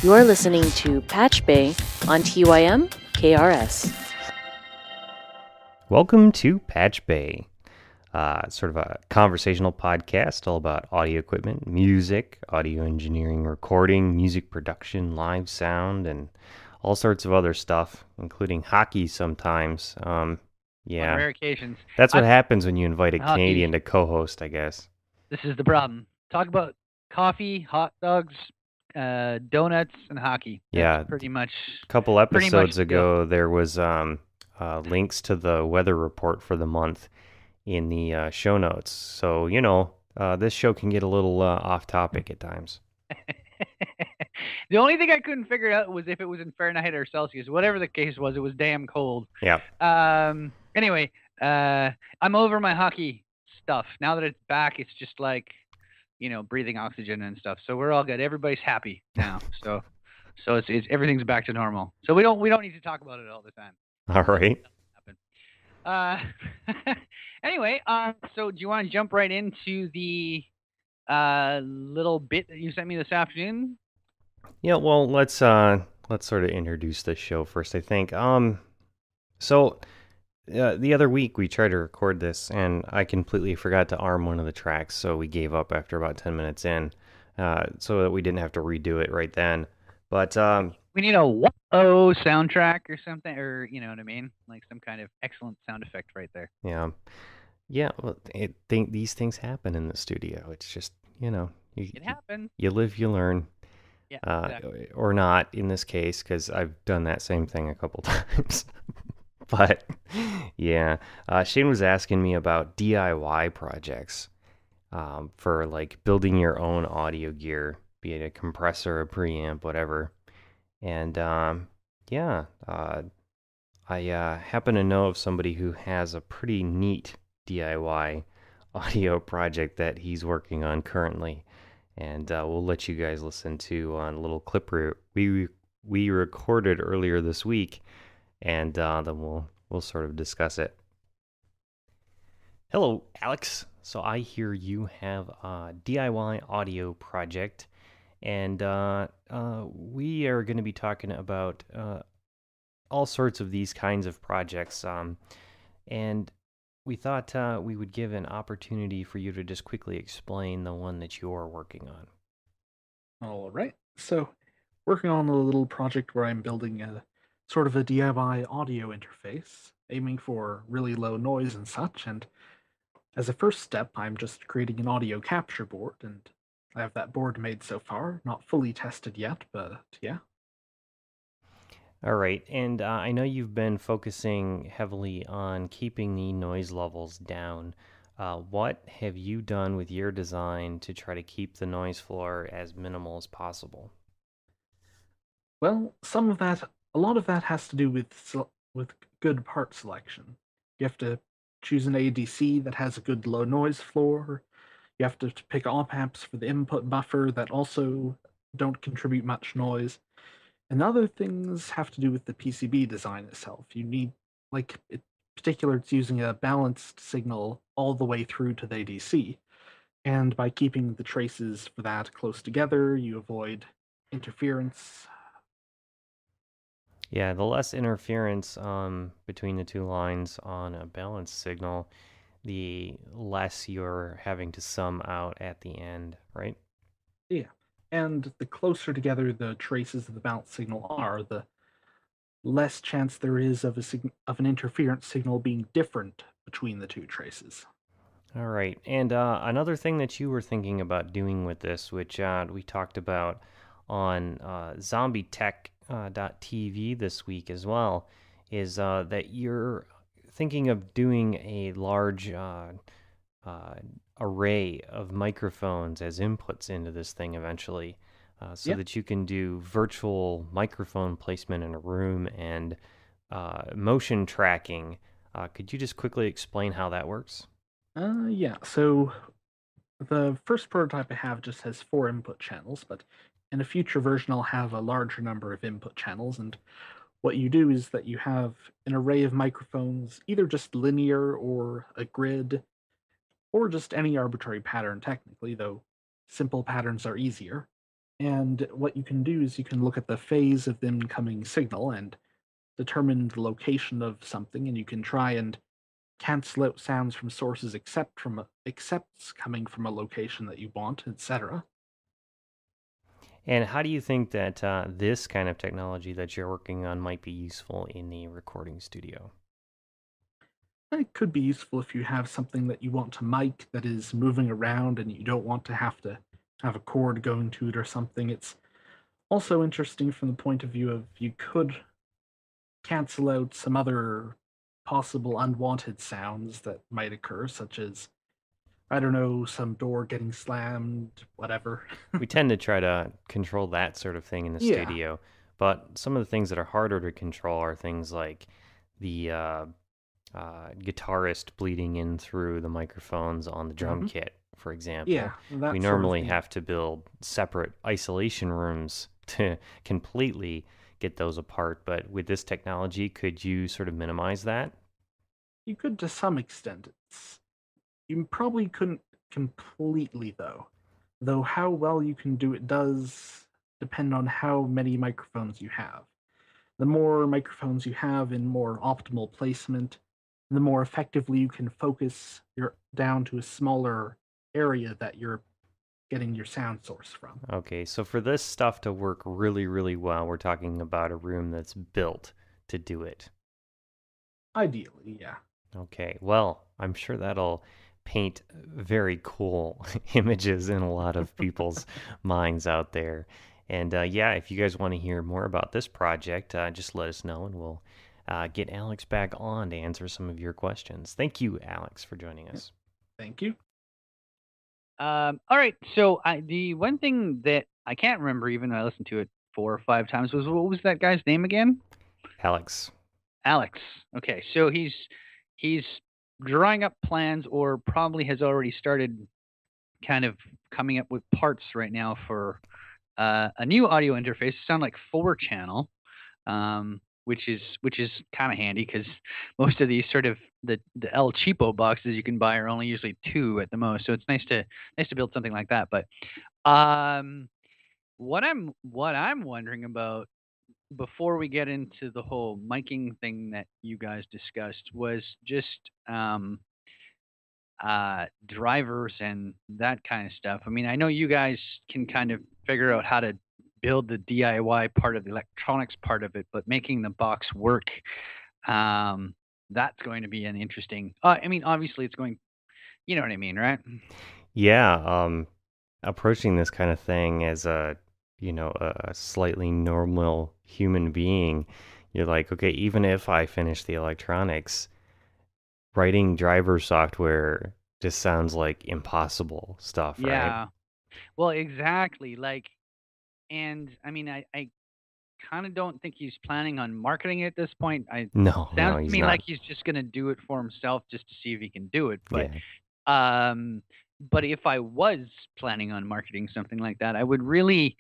You're listening to PatchBay on TYM KRS. Welcome to PatchBay, sort of a conversational podcast all about audio equipment, music, audio engineering, recording, music production, live sound, and all sorts of other stuff, including hockey sometimes. On rare occasions. That's what happens when you invite a Hockey. Canadian to co-host, I guess. This is the problem. Talk about coffee, hot dogs, donuts, and hockey. That's Yeah. pretty much. A couple Pretty much episodes the deal. ago, there was links to the weather report for the month in the show notes. So, this show can get a little off topic at times. The only thing I couldn't figure out was if it was in Fahrenheit or Celsius. Whatever the case was, it was damn cold. Yeah. Anyway, I'm over my hockey stuff. Now that it's back, it's just like, breathing oxygen and stuff. So we're all good. Everybody's happy now. So it's everything's back to normal. So we don't need to talk about it all the time. All right. Anyway, so do you want to jump right into the little bit that you sent me this afternoon? Yeah, well, let's sort of introduce this show first, I think. So the other week we tried to record this, and I completely forgot to arm one of the tracks, so we gave up after about 10 minutes in, so that we didn't have to redo it right then. But we need a whoa soundtrack or something, or you know what I mean, like some kind of excellent sound effect right there. Yeah. Well, these things happen in the studio. It's just It happens. You live, you learn. Yeah, exactly. Or not in this case, because I've done that same thing a couple times. But yeah, Shane was asking me about DIY projects for like building your own audio gear, be it a compressor, a preamp, whatever. And I happen to know of somebody who has a pretty neat DIY audio project that he's working on currently. And we'll let you guys listen to a little clip we recorded earlier this week, and then we'll sort of discuss it. Hello, Alex. So I hear you have a DIY audio project, and we are going to be talking about all sorts of these kinds of projects, and we thought we would give an opportunity for you to just quickly explain the one that you're working on. All right. So, working on a little project where I'm building a sort of a DIY audio interface, aiming for really low noise and such. And as a first step, I'm just creating an audio capture board, and I have that board made so far. Not fully tested yet, but yeah. All right, and I know you've been focusing heavily on keeping the noise levels down. What have you done with your design to try to keep the noise floor as minimal as possible? Well, a lot of that has to do with good part selection. You have to choose an ADC that has a good low noise floor. You have to pick op amps for the input buffer that also don't contribute much noise. And other things have to do with the PCB design itself. You need, in particular, it's using a balanced signal all the way through to the ADC. And by keeping the traces for that close together, you avoid interference. Yeah, the less interference between the two lines on a balanced signal, the less you're having to sum out at the end, right? Yeah. And the closer together the traces of the balanced signal are, the less chance there is of an interference signal being different between the two traces. All right. And another thing that you were thinking about doing with this, which we talked about on zombietech.tv this week as well, is that you're thinking of doing a large array of microphones as inputs into this thing eventually, so that you can do virtual microphone placement in a room and motion tracking. Could you just quickly explain how that works? Yeah, so the first prototype I have just has 4 input channels, but in a future version I'll have a larger number of input channels, and what you do is that you have an array of microphones, either just linear or a grid, or just any arbitrary pattern technically, though simple patterns are easier. And what you can do is you can look at the phase of the incoming signal and determine the location of something, and you can try and cancel out sounds from sources excepts coming from a location that you want, etc. And how do you think that this kind of technology that you're working on might be useful in the recording studio? It could be useful if you have something that you want to mic that is moving around and you don't want to have a cord going to it or something. It's also interesting from the point of view of you could cancel out some other possible unwanted sounds that might occur, such as, I don't know, some door getting slammed, whatever. We tend to try to control that sort of thing in the Yeah. studio, but some of the things that are harder to control are things like the guitarist bleeding in through the microphones on the drum Hmm. kit, for example. Yeah, that We sort of normally thing. have to build separate isolation rooms to completely get those apart, but with this technology, could you sort of minimize that? You could to some extent. You probably couldn't completely, though how well you can do it does depend on how many microphones you have. The more microphones you have in more optimal placement, the more effectively you can focus your down to a smaller area that you're getting your sound source from. Okay, so for this stuff to work really, really well, we're talking about a room that's built to do it. Ideally, yeah. Okay, well, I'm sure that'll paint very cool images in a lot of people's minds out there. And yeah, if you guys want to hear more about this project, just let us know and we'll get Alex back on to answer some of your questions. Thank you, Alex, for joining us. Thank you. All right. So the one thing that I can't remember, even though I listened to it 4 or 5 times, was what was that guy's name again? Alex. Alex. Okay. So he's drawing up plans, or probably has already started kind of coming up with parts right now for a new audio interface. Sound like 4 channel, which is kind of handy because most of these sort of the El Cheapo boxes you can buy are only usually 2 at the most. So it's nice to build something like that. But um, what I'm wondering about before we get into the whole miking thing that you guys discussed was just drivers and that kind of stuff. I mean, I know you guys can kind of figure out how to build the DIY part of the electronics part of it, but making the box work, that's going to be an interesting. I mean, obviously, it's going. You know what I mean, right? Yeah, approaching this kind of thing as a slightly normal human being, you're like, okay, even if I finish the electronics, writing driver software just sounds like impossible stuff, right? Yeah. Well, exactly. Like, and I mean, I kind of don't think he's planning on marketing it at this point. I No, sounds no, to he's me like not. he's just gonna do it for himself just to see if he can do it. Yeah. Um, but if I was planning on marketing something like that, I would really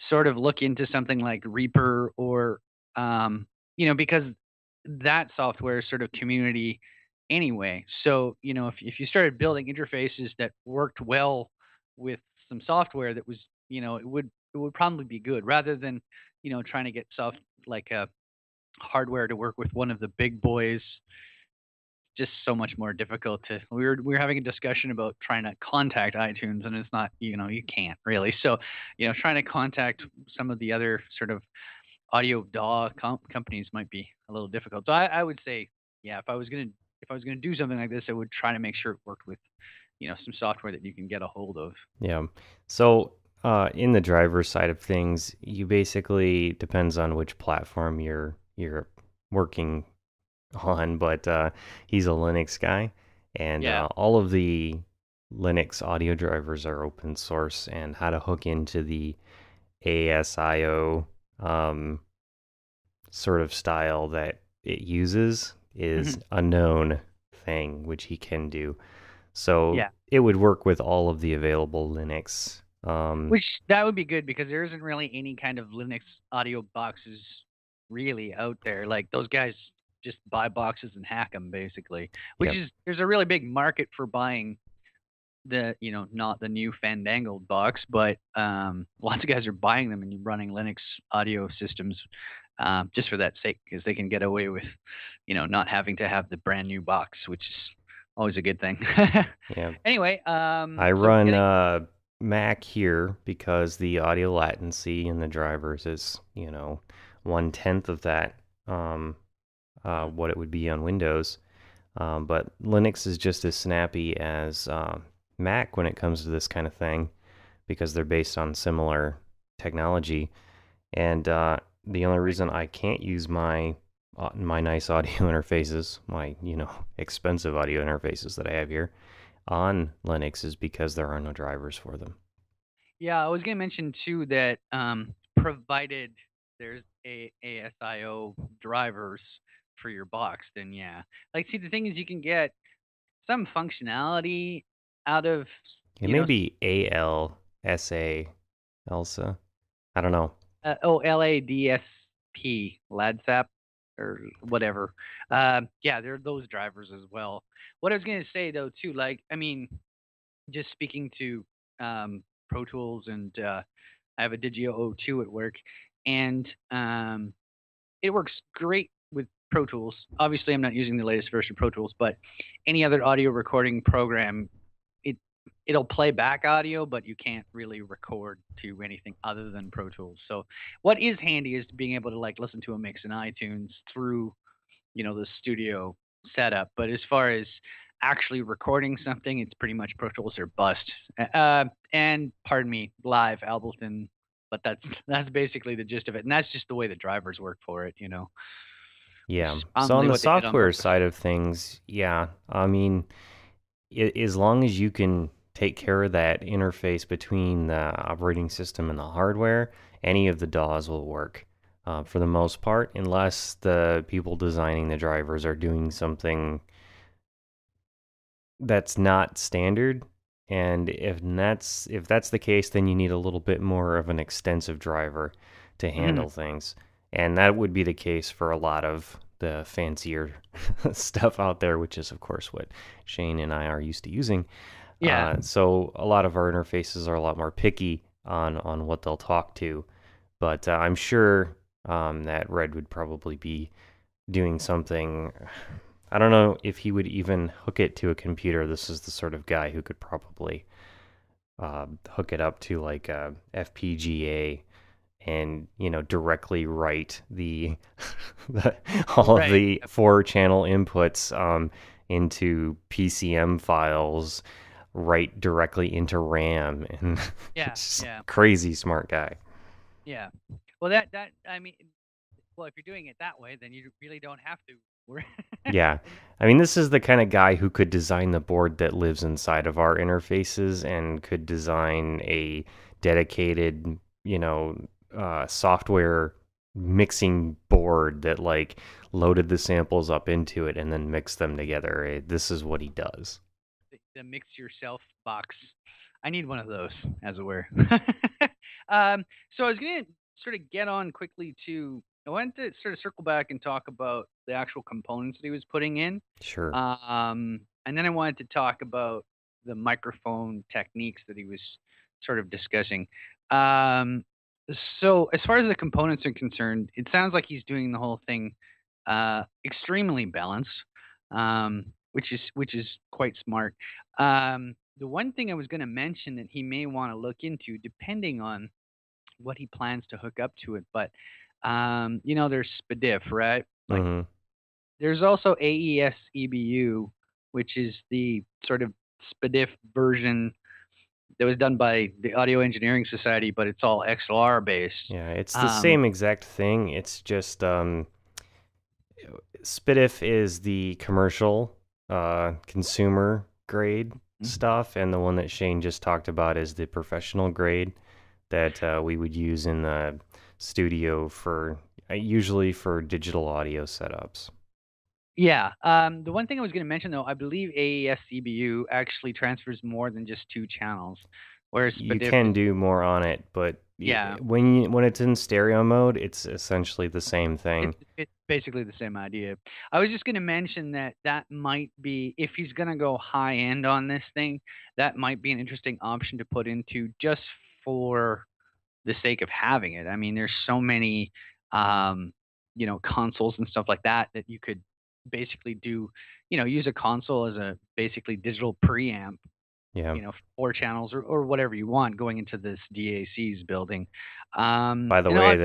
sort of look into something like Reaper or, because that software is sort of community anyway. So, if you started building interfaces that worked well with some software that was, it would probably be good rather than, trying to get like hardware to work with one of the big boys. Just so much more difficult to we were having a discussion about trying to contact iTunes, and it's not, you can't really. So, trying to contact some of the other sort of audio companies might be a little difficult. So I would say, yeah, if I was gonna do something like this, I would try to make sure it worked with, some software that you can get a hold of. Yeah. So, in the driver side of things, you basically depends on which platform you're working on, but he's a Linux guy, and Yeah. all of the Linux audio drivers are open source, and how to hook into the ASIO sort of style that it uses is Mhm. a known thing, which he can do. So Yeah. it would work with all of the available Linux. Which that would be good because there isn't really any kind of Linux audio boxes really out there. Like those guys just buy boxes and hack them basically. Yep. There's a really big market for buying not the new fandangled box, but lots of guys are buying them and running Linux audio systems just for that sake, because they can get away with, not having to have the brand new box, which is always a good thing. Yeah. Anyway, I so run getting Mac here because the audio latency in the drivers is, 1/10 of that, what it would be on Windows. But Linux is just as snappy as Mac when it comes to this kind of thing because they're based on similar technology. And the only reason I can't use my nice audio interfaces, my expensive audio interfaces that I have here on Linux is because there are no drivers for them. Yeah, I was gonna mention too that provided there's ASIO drivers for your box, then yeah. Like, see, the thing is, you can get some functionality out of, It may be ALSA, Elsa. I don't know. LADSP, LADSAP, or whatever. Yeah, there are those drivers as well. What I was gonna say though too, like, I mean, just speaking to Pro Tools, and I have a Digio O2 at work, and it works great with Pro Tools. Obviously, I'm not using the latest version of Pro Tools, but any other audio recording program, it it'll play back audio, but you can't really record to anything other than Pro Tools. So what is handy is being able to like listen to a mix in iTunes through, the studio setup. But as far as actually recording something, it's pretty much Pro Tools or bust. And pardon me, live Ableton, but that's basically the gist of it, and that's just the way the drivers work for it. Yeah. So on Commonly the what they did on software most. side of things, yeah, I mean, as long as you can take care of that interface between the operating system and the hardware, any of the DAWs will work for the most part, unless the people designing the drivers are doing something that's not standard. And if that's the case, then you need a little bit more of an extensive driver to handle things. And that would be the case for a lot of the fancier stuff out there, which is of course what Shane and I are used to using. Yeah. So a lot of our interfaces are a lot more picky on what they'll talk to. But I'm sure that Red would probably be doing something. I don't know if he would even hook it to a computer. This is the sort of guy who could probably hook it up to like a FPGA and directly write all of Right. the 4-channel inputs into PCM files, right directly into RAM, and Yeah. just Yeah. crazy smart guy. Yeah. Well, that I mean, well, if you're doing it that way, then you really don't have to. Yeah. I mean, this is the kind of guy who could design the board that lives inside of our interfaces and could design a dedicated, software mixing board that like loaded the samples up into it and then mixed them together. This is what he does. The mix yourself box. I need one of those, as it were. So I was going to sort of get on quickly to. I wanted to sort of circle back and talk about the actual components that he was putting in. Sure. And then I wanted to talk about the microphone techniques that he was sort of discussing. So as far as the components are concerned, it sounds like he's doing the whole thing extremely balanced, which is quite smart. The one thing I was going to mention that he may want to look into, depending on what he plans to hook up to it, but there's SPDIF, right? Like, Hmm. there's also AES EBU, which is the sort of SPDIF version that was done by the Audio Engineering Society, but it's all XLR based. Yeah, it's the same exact thing. It's just SPDIF is the commercial consumer grade stuff, and the one that Shane just talked about is the professional grade that we would use in the studio for usually for digital audio setups. Yeah. The one thing I was going to mention, though, I believe AES EBU actually transfers more than just 2 channels, whereas You SPDIF can is do more on it, but Yeah. when it's in stereo mode, it's essentially the same thing. It's basically the same idea. I was just going to mention that might be, if he's going to go high end on this thing, that might be an interesting option to put into just for the sake of having it. I mean, there's so many, consoles and stuff like that you could basically do, use a console as a basically digital preamp, Yeah. 4 channels or whatever you want going into this DAC's building. By the way,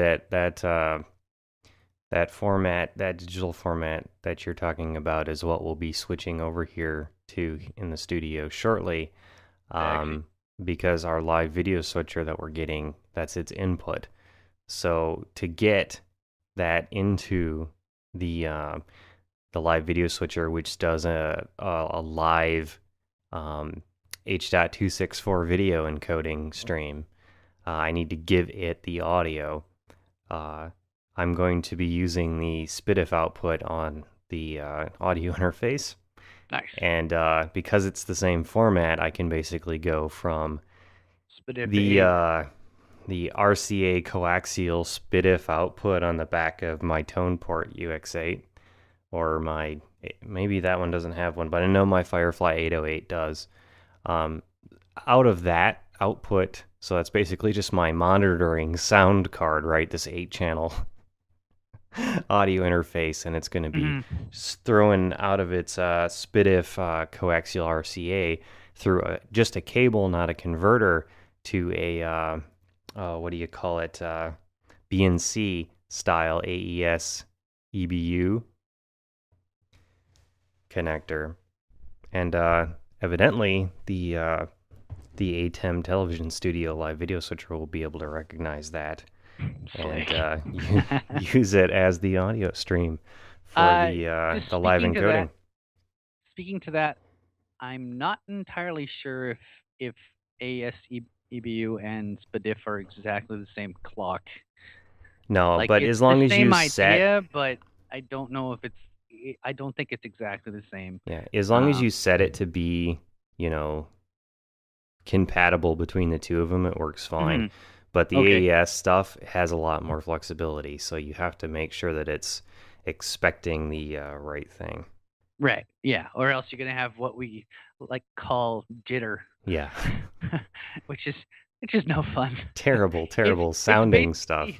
that format, that digital format that you're talking about, is what we'll be switching over here to in the studio shortly. Because our live video switcher that we're getting, that's its input. So to get that into the live video switcher, which does a live H.264 video encoding stream, I need to give it the audio. I'm going to be using the SPDIF output on the audio interface. Nice. And because it's the same format, I can basically go from SPDIF the RCA coaxial SPDIF output on the back of my tone port UX8, or maybe that one doesn't have one, but I know my Firefly 808 does. Out of that output, so that's basically just my monitoring sound card, right? This 8-channel audio interface, and it's going to be throwing out of its SPDIF coaxial RCA through just a cable, not a converter, to a what do you call it, BNC style AES EBU connector. And evidently the ATEM television studio live video switcher will be able to recognize that and use it as the audio stream for the live encoding. Speaking to that, I'm not entirely sure if AES EBU and SPDIF are exactly the same clock. No, but as long as you set, but I don't know if I don't think it's exactly the same. Yeah, as long as you set it to be, compatible between the two of them, it works fine. But the AES stuff has a lot more flexibility, so you have to make sure that it's expecting the right thing. Right. Yeah. Or else you're gonna have what we call jitter. Yeah. which is no fun. Terrible sounding stuff.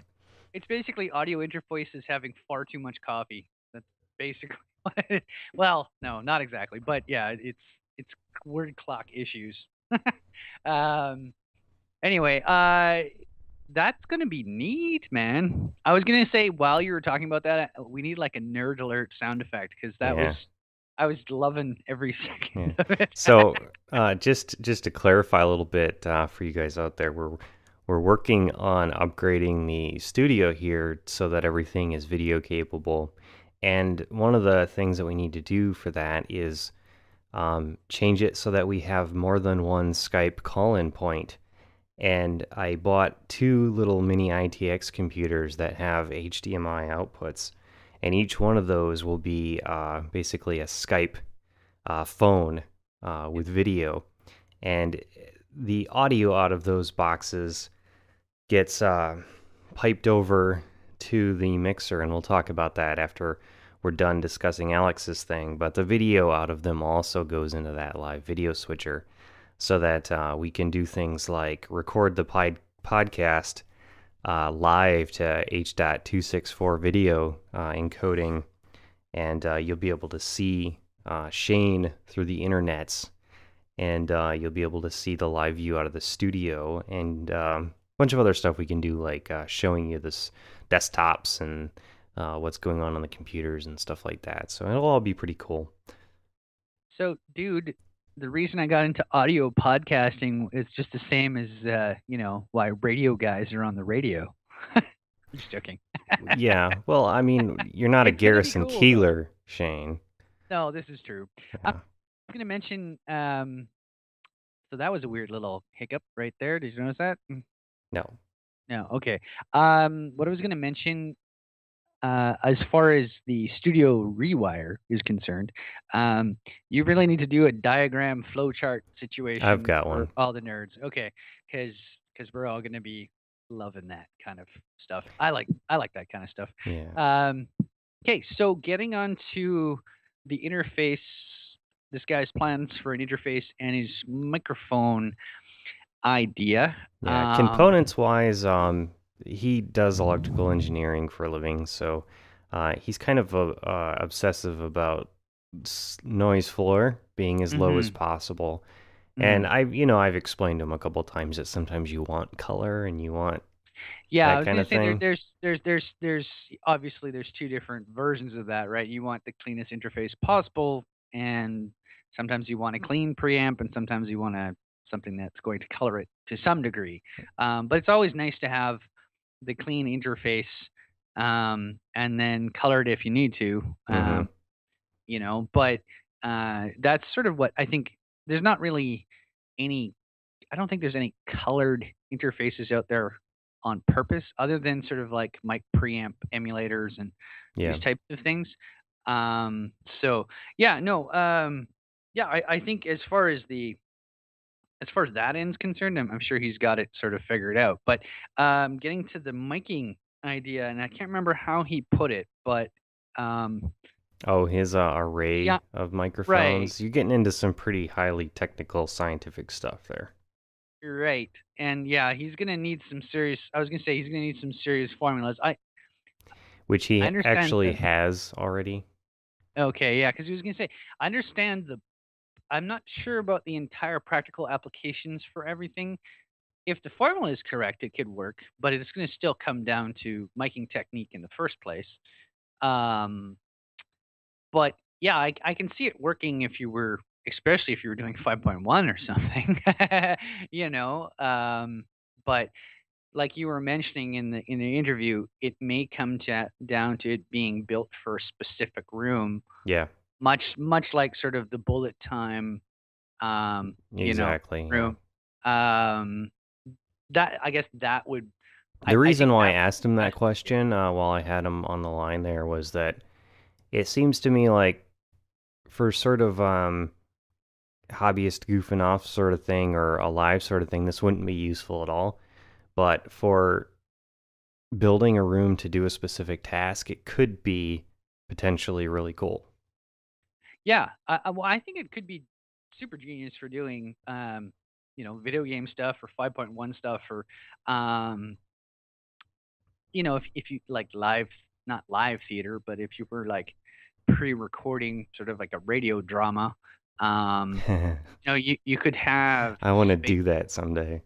It's basically audio interfaces having far too much coffee. That's basically what it, well, no, not exactly, but yeah, it's word clock issues. Anyway, that's gonna be neat, man. I was gonna say, while you were talking about that, we need a nerd alert sound effect, because I was loving every second of it. So, just to clarify a little bit for you guys out there, we're working on upgrading the studio here so that everything is video capable. And one of the things that we need to do for that is change it so that we have more than one Skype call-in point. And I bought 2 little mini ITX computers that have HDMI outputs. And each one of those will be basically a Skype phone with video. And the audio out of those boxes gets piped over to the mixer, and we'll talk about that after we're done discussing Alex's thing. But the video out of them also goes into that live video switcher, so that we can do things like record the podcast live to H.264 video encoding, and you'll be able to see Shane through the internets, and you'll be able to see the live view out of the studio, and a bunch of other stuff we can do, like showing you this desktops and what's going on the computers and stuff like that. So it'll all be pretty cool. So, dude, the reason I got into audio podcasting is just the same as, why radio guys are on the radio. I'm just joking. Yeah, well, I mean, you're not a Garrison Keillor, Shane. No, this is true. Yeah. I'm going to mention, so that was a weird little hiccup right there. Did you notice that? No. No, okay. What I was going to mention, as far as the studio rewire is concerned, you really need to do a diagram flowchart situation. I've got one. For all the nerds. Okay, because we're all going to be loving that kind of stuff. I like that kind of stuff. Yeah. Okay, so getting on to the interface, this guy's plans for an interface and his microphone idea. Yeah, components wise, he does electrical engineering for a living, so he's kind of obsessive about noise floor being as low as possible. And I've explained to him a couple times that sometimes you want color and you want Yeah, I that was kind gonna of say thing. there's obviously there's two different versions of that, right? You want the cleanest interface possible, and sometimes you want a clean preamp, and sometimes you want something that's going to color it to some degree. But it's always nice to have the clean interface, and then color it if you need to. But that's sort of what I think. There's not really any. I don't think there's any colored interfaces out there on purpose, other than sort of like mic preamp emulators and Yeah. these types of things. So yeah, no, yeah, I think as far as that end's concerned, I'm sure he's got it sort of figured out. But getting to the miking idea, and I can't remember how he put it, but Oh, his array yeah, of right. microphones. You're getting into some pretty highly technical scientific stuff there. You're right. And yeah, he's gonna need some serious. I was gonna say he's gonna need some serious formulas. Which he I understand actually has already. Okay, yeah, because he was gonna say I understand I'm not sure about the entire practical applications for everything. If the formula is correct, it could work, but it's gonna still come down to miking technique in the first place. Um, but yeah, I can see it working especially if you were doing 5.1 or something, you know. But like you were mentioning in the interview, it may come down to it being built for a specific room. Yeah. Much like sort of the bullet time, Exactly. room. That I guess that would. The reason why I that asked him that question while I had him on the line there was that it seems to me like for sort of hobbyist goofing off sort of thing or a live sort of thing, this wouldn't be useful at all. But for building a room to do a specific task, it could be potentially really cool. Yeah, well, I think it could be super genius for doing, video game stuff or 5.1 stuff or, if you like not live theater, but if you were like pre-recording sort of like a radio drama, you could have. I want to do that someday.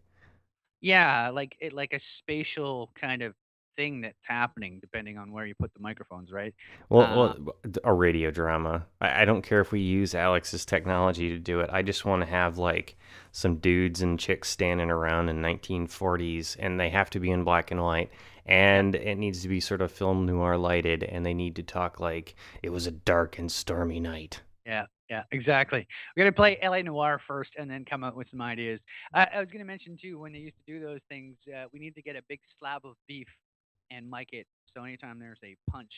Yeah, like a spatial kind of thing that's happening depending on where you put the microphones, right? Well, a radio drama. I don't care if we use Alex's technology to do it. I just want to have like some dudes and chicks standing around in 1940s, and they have to be in black and white, and it needs to be sort of film noir lighted, and they need to talk like it was a dark and stormy night. Yeah, exactly. We're gonna play LA Noir first, and then come up with some ideas. I was gonna mention too, when they used to do those things, we need to get a big slab of beef and mic it. So anytime there's a punch,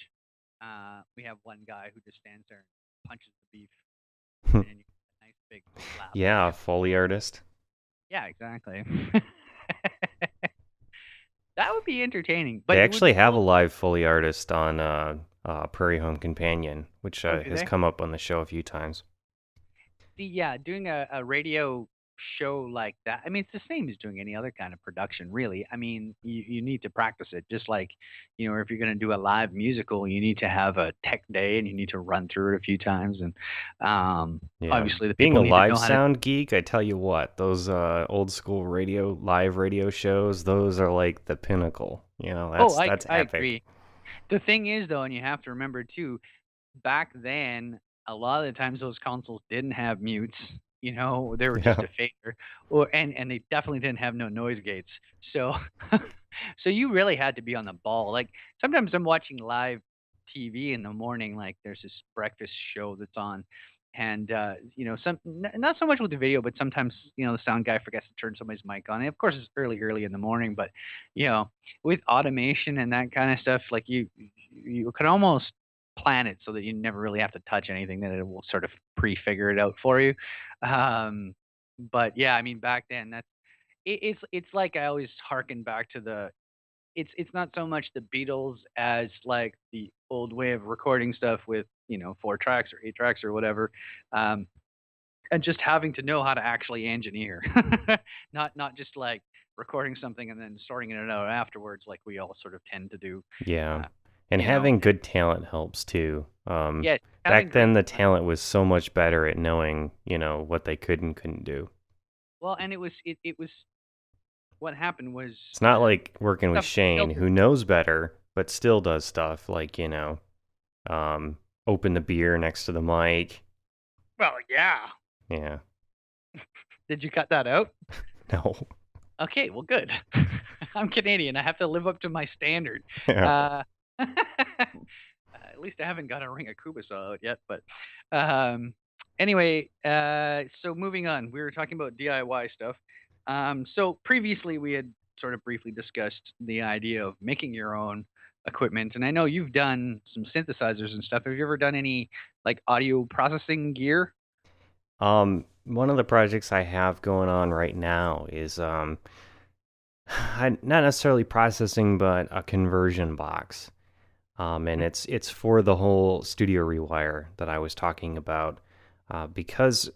we have one guy who just stands there and punches the beef, and you get a nice big slab. Yeah, a Foley artist. Yeah, exactly. That would be entertaining. But they actually have a live Foley artist on Prairie Home Companion, which has come up on the show a few times. Yeah, doing a radio show like that, I mean, it's the same as doing any other kind of production, really. I mean, you need to practice it, just like, if you're going to do a live musical, you need to have a tech day and you need to run through it a few times. And obviously, the being a live sound geek, I tell you what, those old school live radio shows, those are like the pinnacle. That's epic. I agree. The thing is, though, and you have to remember too, back then, a lot of the times those consoles didn't have mutes. They were just a fader, and they definitely didn't have no noise gates. So, so you really had to be on the ball. Like sometimes I'm watching live TV in the morning, like there's this breakfast show that's on, and not so much with the video, but sometimes the sound guy forgets to turn somebody's mic on. And of course, it's early in the morning, but with automation and that kind of stuff, like you could almost plan it so that you never really have to touch anything, that it will sort of pre-figure it out for you. But yeah, I mean, back then it's like I always harken back to it's not so much the Beatles as like the old way of recording stuff with 4 tracks or 8 tracks or whatever, and just having to know how to actually engineer, not just like recording something and then sorting it out afterwards like we all sort of tend to do. Yeah. Uh, And you know, having good talent helps too. yeah, having Back then great the talent was so much better at knowing, what they could and couldn't do. well, and it was what happened was It's not like working with stuff Shane, filtered. who knows better, but still does stuff like, open the beer next to the mic. Well, yeah. Yeah. Did you cut that out? No. Okay, well, good. I'm Canadian. I have to live up to my standard. Yeah. At least I haven't got a ring of Kubasol out yet. But anyway, so moving on, we were talking about DIY stuff. So previously we had sort of briefly discussed the idea of making your own equipment, and I know you've done some synthesizers and stuff. Have you ever done any like audio processing gear? One of the projects I have going on right now is not necessarily processing, but a conversion box. And it's for the whole studio rewire that I was talking about, because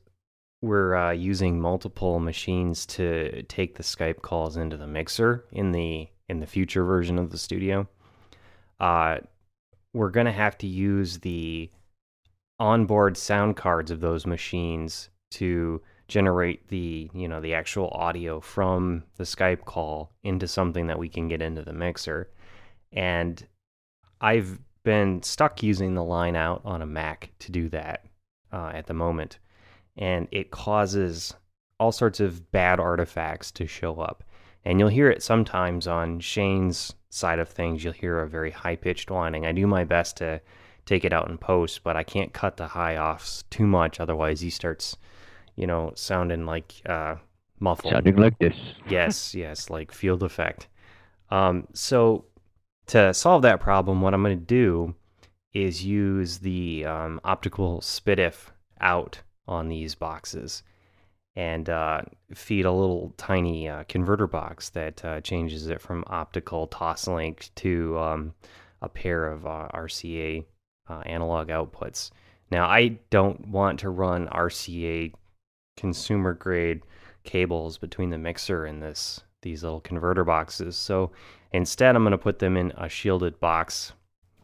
we're using multiple machines to take the Skype calls into the mixer in the future version of the studio. We're gonna have to use the onboard sound cards of those machines to generate the actual audio from the Skype call into something that we can get into the mixer. And I've been stuck using the line out on a Mac to do that at the moment, and it causes all sorts of bad artifacts to show up. And you'll hear it sometimes on Shane's side of things. You'll hear a very high-pitched whining. I do my best to take it out in post, but I can't cut the high offs too much, otherwise he starts, sounding like muffled. Sounding like this. Yes, like field effect. So to solve that problem, what I'm going to do is use the optical SPDIF out on these boxes and feed a little tiny converter box that changes it from optical toslink to a pair of RCA analog outputs. Now, I don't want to run RCA consumer grade cables between the mixer and these little converter boxes. So instead, I'm going to put them in a shielded box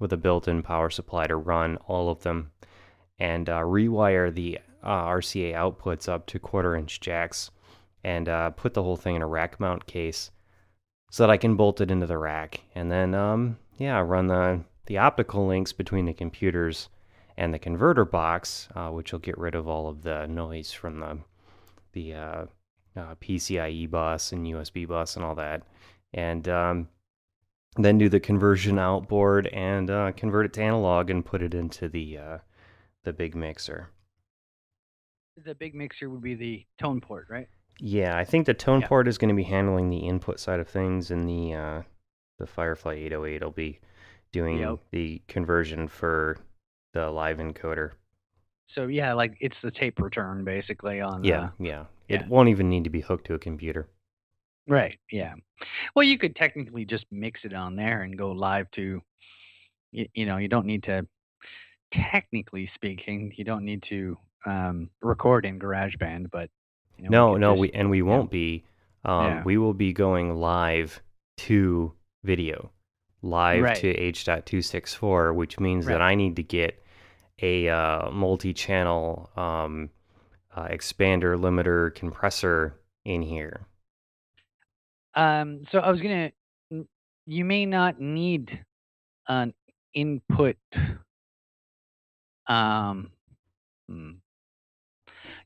with a built-in power supply to run all of them, and rewire the RCA outputs up to 1/4-inch jacks, and put the whole thing in a rack mount case so that I can bolt it into the rack, and then run the optical links between the computers and the converter box, which will get rid of all of the noise from the PCIe bus and USB bus and all that, and then do the conversion outboard and convert it to analog and put it into the big mixer. The big mixer would be the tone port, right? Yeah, I think the tone port is going to be handling the input side of things, and the Firefly 808 will be doing the conversion for the live encoder. So yeah, like it's the tape return basically on. Yeah. It won't even need to be hooked to a computer. Right. Yeah. Well, you could technically just mix it on there and go live to. You don't need to. Technically speaking, you don't need to record in GarageBand, but no, we won't be. We will be going live to video, live to H.264, which means that I need to get a multi-channel expander, limiter, compressor in here. So I was gonna. You may not need an input.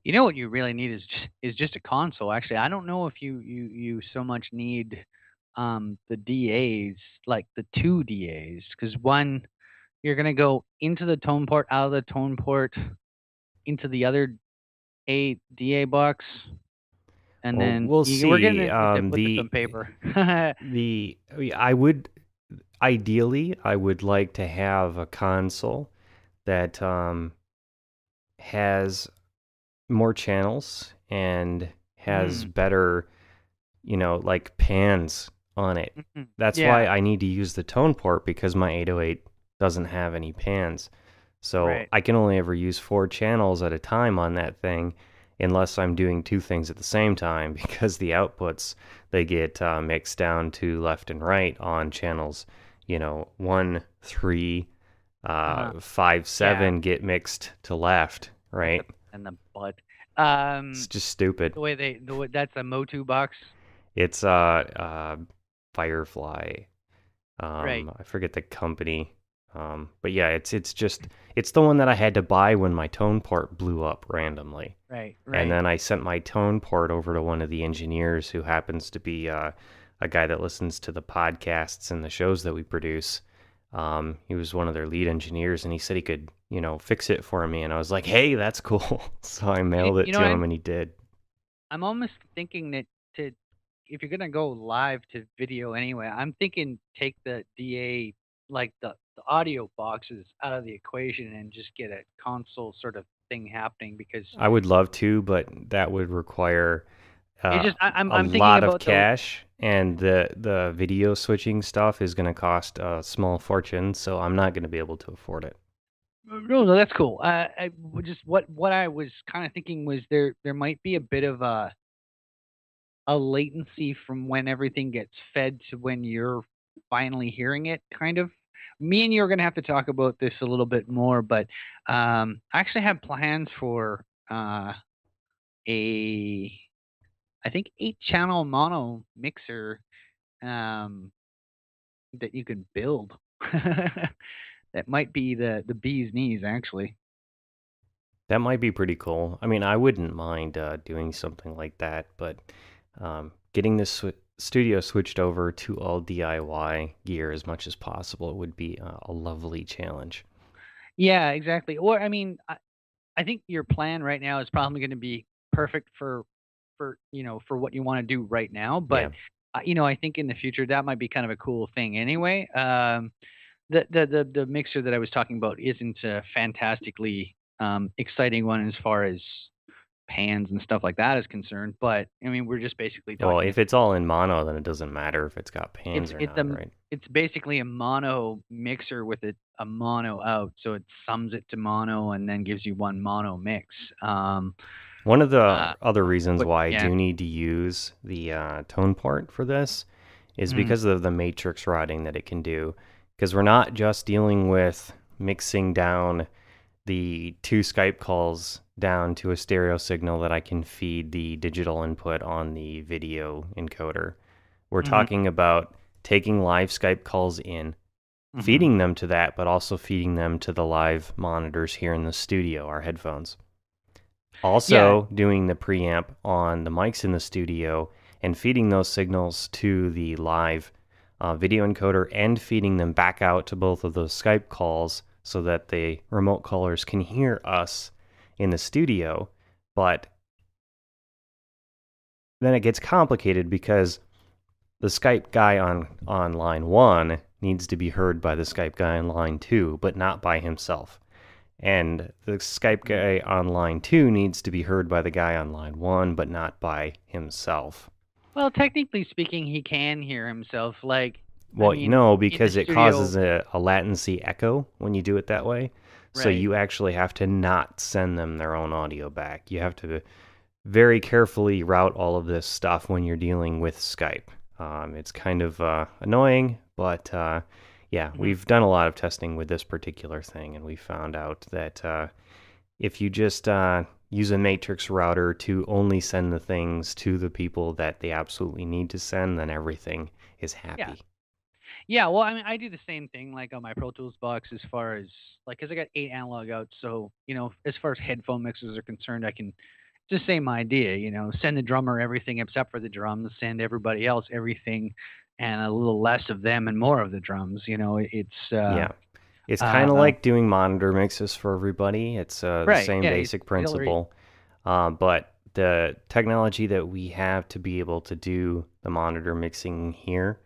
You know what you really need is just a console. Actually, I don't know if you so much need the DAs, like the 2 DAs, because one, you're gonna go into the tone port, out of the tone port, into the other DA box, and then we'll see. We're gonna look at some paper. Ideally, I would like to have a console that has more channels and has better like pans on it. Mhm. That's Yeah. why I need to use the tone port, because my 808 doesn't have any pans. So Right. I can only ever use 4 channels at a time on that thing, unless I'm doing 2 things at the same time, because the outputs, they get mixed down to left and right on channels, 1, 3, Uh-huh. 5, Yeah. 7 get mixed to left, right? And the butt. It's just stupid. The way that's a Motu box. It's Firefly. Right. I forget the company. But yeah, it's the one that I had to buy when my tone port blew up randomly. Right. And then I sent my tone port over to one of the engineers, who happens to be a guy that listens to the podcasts and the shows that we produce. He was one of their lead engineers, and he said he could, fix it for me. And I was like, hey, that's cool. So I mailed it to him, and he did. I'm almost thinking that if you're gonna go live to video anyway, I'm thinking take the DA, like the audio boxes out of the equation and just get a console sort of thing happening, because I would love to, but that would require I'm a thinking lot of about cash, and the video switching stuff is going to cost a small fortune, so I'm not going to be able to afford it. No, that's cool. I just what I was kind of thinking was there might be a bit of a latency from when everything gets fed to when you're finally hearing it, kind of. Me and you are going to have to talk about this a little bit more, but I actually have plans for a, I think, 8-channel mono mixer that you can build. That might be the bee's knees, actually. That might be pretty cool. I mean, I wouldn't mind doing something like that, but getting this studio switched over to all DIY gear as much as possible would be a lovely challenge. Yeah, exactly. Or I mean, I think your plan right now is probably going to be perfect for for what you want to do right now. But I think in the future that might be kind of a cool thing anyway. The mixer that I was talking about isn't a fantastically exciting one as far as pans and stuff like that is concerned. But I mean, we're just basically talking. Well, if it's all in mono, then it doesn't matter if it's got pans or not, right? It's basically a mono mixer with a mono out, so it sums it to mono and then gives you one mono mix. One of the other reasons why yeah. I do need to use the tone port for this is because of the matrix routing that it can do. Because we're not just dealing with mixing down the 2 Skype calls down to a stereo signal that I can feed the digital input on the video encoder. We're talking about taking live Skype calls in, feeding them to that, but also feeding them to the live monitors here in the studio, our headphones. Also doing the preamp on the mics in the studio and feeding those signals to the live video encoder and feeding them back out to both of those Skype calls so that the remote callers can hear us in the studio. But then it gets complicated because the Skype guy on line 1 needs to be heard by the Skype guy on line 2, but not by himself. And the Skype guy on line 2 needs to be heard by the guy on line 1, but not by himself. Well, technically speaking, he can hear himself. Well, no, because it causes a latency echo when you do it that way. So you actually have to not send them their own audio back. You have to very carefully route all of this stuff when you're dealing with Skype. It's kind of annoying, but we've done a lot of testing with this particular thing, and we found out that if you just use a matrix router to only send the things to the people that they absolutely need to send, then everything is happy. Yeah, well, I mean, I do the same thing, like on my Pro Tools box, as far as because I got 8 analog outs, so as far as headphone mixes are concerned, I can. It's the same idea, send the drummer everything except for the drums, send everybody else everything, and a little less of them and more of the drums. It's kind of like doing monitor mixes for everybody. It's the same basic principle, but the technology that we have to be able to do the monitor mixing here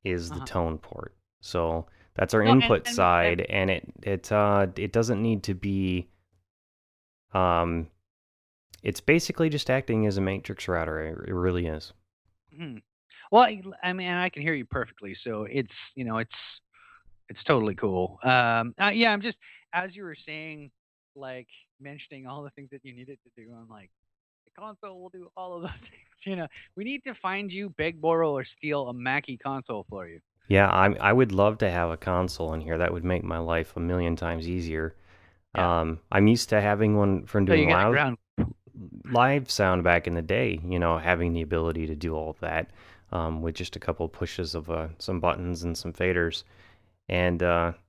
is the tone port. So that's our input side, and it doesn't need to be. It's basically just acting as a matrix router. It really is. Mhm. Well, I mean, I can hear you perfectly, so it's totally cool. Yeah, I'm just as you were saying, like mentioning all the things that you needed to do. I'm like, the console will do all of those things. We need to find you, beg, borrow, or steal a Mackie console for you. Yeah, I would love to have a console in here. That would make my life a million times easier. Yeah. I'm used to having one from So you doing get a ground. live sound back in the day, having the ability to do all of that with just a couple pushes of some buttons and some faders. And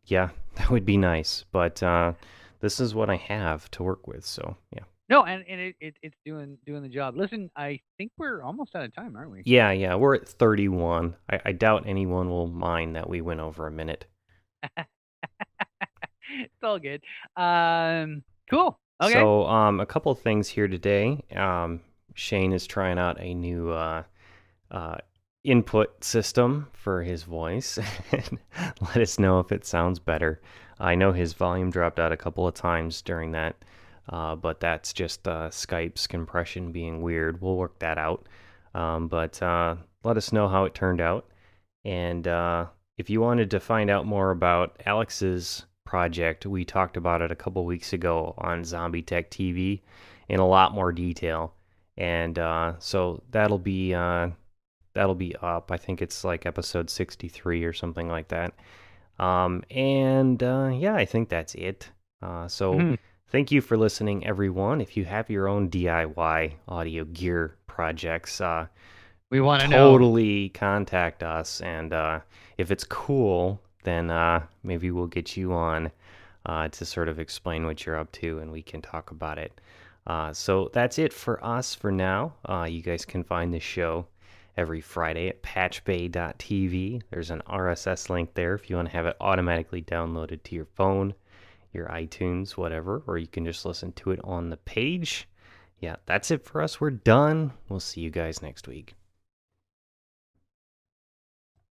yeah, that would be nice. But this is what I have to work with. So yeah. No, and it's doing the job. Listen, I think we're almost out of time, aren't we? Yeah, we're at 31. I doubt anyone will mind that we went over a minute. It's all good. Cool. Okay. So, a couple of things here today. Shane is trying out a new input system for his voice. Let us know if it sounds better. I know his volume dropped out a couple of times during that, but that's just Skype's compression being weird. We'll work that out. But let us know how it turned out. And if you wanted to find out more about Alex's project, we talked about it a couple weeks ago on Zombie Tech TV in a lot more detail. And so that'll be up. I think it's like episode 63 or something like that. Yeah, I think that's it. So thank you for listening, everyone. If you have your own DIY audio gear projects, we want to totally contact us. And if it's cool, then maybe we'll get you on to sort of explain what you're up to, and we can talk about it. So that's it for us for now. You guys can find the show every Friday at patchbay.tv. There's an RSS link there if you want to have it automatically downloaded to your phone, your iTunes, whatever, or you can just listen to it on the page. Yeah, that's it for us. We're done. We'll see you guys next week.